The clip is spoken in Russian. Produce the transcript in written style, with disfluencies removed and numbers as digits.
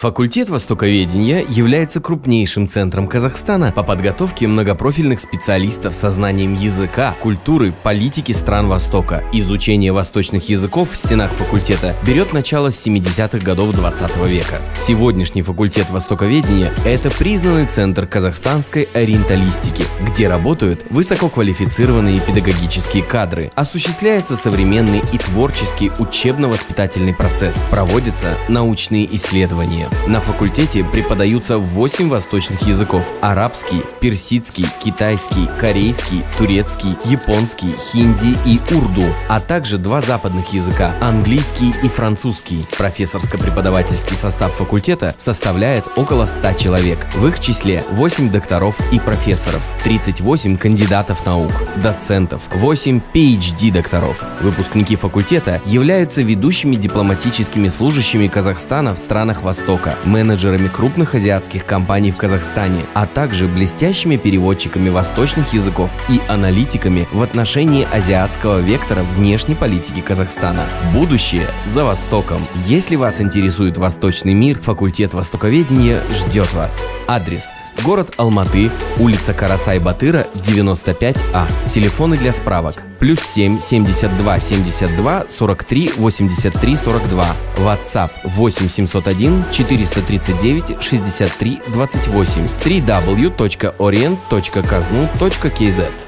Факультет востоковедения является крупнейшим центром Казахстана по подготовке многопрофильных специалистов со знанием языка, культуры, политики стран Востока. Изучение восточных языков в стенах факультета берет начало с 70-х годов 20 века. Сегодняшний факультет востоковедения – это признанный центр казахстанской ориенталистики, где работают высококвалифицированные педагогические кадры, осуществляется современный и творческий учебно-воспитательный процесс, проводятся научные исследования. На факультете преподаются 8 восточных языков – арабский, персидский, китайский, корейский, турецкий, японский, хинди и урду, а также 2 западных языка – английский и французский. Профессорско-преподавательский состав факультета составляет около 100 человек, в их числе 8 докторов и профессоров, 38 кандидатов наук, доцентов, 8 PhD-докторов. Выпускники факультета являются ведущими дипломатическими служащими Казахстана в странах Востока, менеджерами крупных азиатских компаний в Казахстане, а также блестящими переводчиками восточных языков и аналитиками в отношении азиатского вектора внешней политики Казахстана. Будущее за Востоком. Если вас интересует восточный мир, факультет востоковедения ждет вас. Адрес: город Алматы, улица Карасай-Батыра, 95А. Телефоны для справок: +7 72 72 43 83 42. WhatsApp 8 701 439 63 28. www.orient.kaznu.kz.